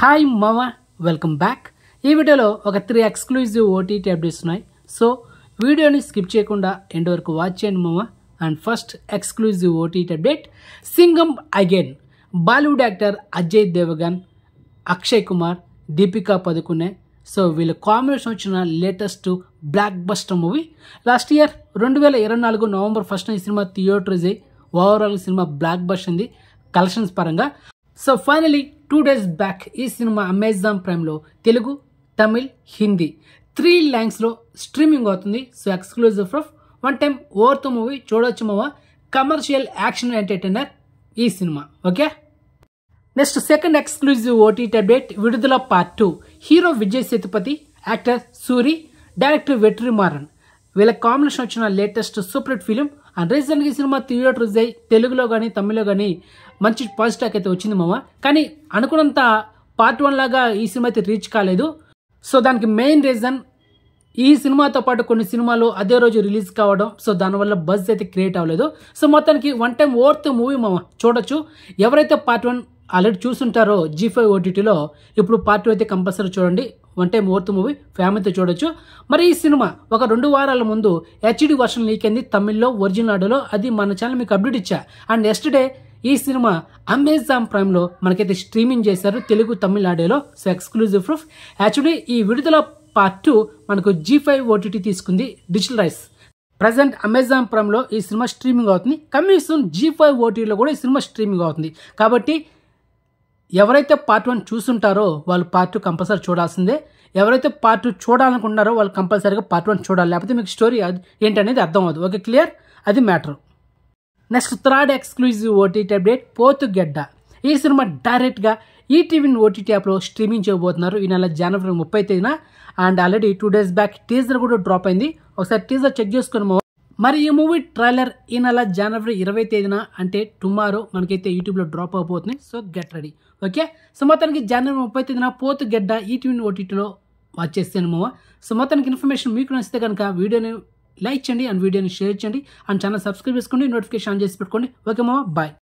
Hi మామ, welcome back. ఈ వీడియోలో ఒక 3 ఎక్స్క్లూజివ్ ఓటీటీ అప్డేట్స్ ఉన్నాయి. సో వీడియోని స్కిప్ చేయకుండా ఎండ్ వరకు వాచ్ చేయండి మామ. And first exclusive OTT update, Singham again. Bollywood actor Ajay Devgan, Akshay Kumar, Deepika Padukone, so వీళ్ళ కాంబినేషన్ వచ్చిన latest blockbuster movie. Last year 2024 November 1 ఈ సినిమా థియేటర్స్ అయ్యి ఓవరాల్ సినిమా బ్లాక్ బస్టర్ ఉంది కలెక్షన్స్ పరంగా. సో ఫైనలీ 2 days బ్యాక్ ఈ సినిమా అమెజాన్ ప్రైమ్లో తెలుగు, తమిళ్, హిందీ 3 లాంగ్వేజ్లో స్ట్రీమింగ్ అవుతుంది. So exclusive of one time ఓవర్తో మూవీ చూడవచ్చు మామ. కమర్షియల్ యాక్షన్ ఎంటర్టైనర్ ఈ సినిమా. Okay, next second exclusive OTT update, Viduthalai part 2. Hero Vijay Sethupathi, actor Soori, director Vetrimaaran, వీళ్ళ కాంబినేషన్ వచ్చిన latest super hit film. And రీసెంట్గా ఈ సినిమా థియేటర్స్ అయ్యి తెలుగులో కానీ తమిళ్లో కానీ మంచి పాజిటివ్ అయితే వచ్చింది మామ. కానీ అనుకున్నంత పార్ట్ 1 లాగా ఈ సినిమా అయితే రీచ్ కాలేదు. సో దానికి మెయిన్ రీజన్ ఈ సినిమాతో పాటు కొన్ని సినిమాలు అదే రోజు రిలీజ్ కావడం. సో దానివల్ల బజ్ అయితే క్రియేట్ అవ్వలేదు. సో మొత్తానికి వన్ టైం ఓవర్త్ మూవీ మామ చూడొచ్చు. ఎవరైతే పార్ట్ 1 ఆల్రెడీ చూస్తుంటారో G5 ఓటీటీలో, ఇప్పుడు పార్ట్ 2 అయితే కంపల్సరీ చూడండి. వన్ టైం ఓవర్త్ మూవీ ఫ్యామిలీతో చూడొచ్చు. మరి ఈ సినిమా ఒక 2 వారాల ముందు HD వర్షన్ లీక్ అయింది తమిళ్లో ఒరిజినల్ ఆడియోలో. అది మన ఛానల్ మీకు అప్డేట్ ఇచ్చా. అండ్ ఎస్టర్డే ఈ సినిమా అమెజాన్ ప్రైమ్లో మనకైతే స్ట్రీమింగ్ చేశారు తెలుగు, తమిళ్ ఆడియోలో. So exclusive proof. యాక్చువల్లీ ఈ విడుదల పార్ట్ 2 మనకు G5 ఓటీటీ తీసుకుంది డిజిటల్ రైట్స్. ప్రజెంట్ అమెజాన్ ప్రైమ్లో ఈ సినిమా స్ట్రీమింగ్ అవుతుంది. కమింగ్ సూన్ G5 ఓటీటీలో కూడా ఈ సినిమా స్ట్రీమింగ్ అవుతుంది. కాబట్టి ఎవరైతే పార్ట్ 1 చూస్తుంటారో వాళ్ళు పార్ట్ 2 కంపల్సరీ చూడాల్సిందే. ఎవరైతే పార్ట్ 2 చూడాలనుకుంటున్నారో వాళ్ళు కంపల్సరీగా పార్ట్ 1 చూడాలి. లేకపోతే మీకు స్టోరీ ఏంటనేది అర్థం అవుతుంది. ఓకే, క్లియర్, అది matter. Next third exclusive OTT update, Pothugadda. ఈ సినిమా డైరెక్ట్గా ఈటీవీ ఓటీటీ యాప్లో స్ట్రీమింగ్ చేయబోతున్నారు ఈ నెల జనవరి 30న. And already 2 days back teaser కూడా డ్రాప్ అయింది. ఒకసారి టీజర్ చెక్ చేసుకుని మరి ఈ మూవీ ట్రైలర్ ఈ నెల జనవరి 20న అంటే టుమారో మనకైతే యూట్యూబ్లో డ్రాప్ అయిపోతుంది. So get ready. Okay, so మొత్తానికి జనవరి 30న పోతుగెడ్డ ఈటీవీ ఓటీటీలో వాచ్ చేస్తాను మామ. సో మొత్తానికి ఇన్ఫర్మేషన్ మీకు నచ్చితే కనుక వీడియోని లైక్ చేయండి అండ్ వీడియోని షేర్ చేయండి అండ్ ఛానల్ సబ్స్క్రైబ్ చేసుకోండి, నోటిఫికేషన్ ఆన్ చేసి పెట్టుకోండి. ఓకే మామ, బాయ్.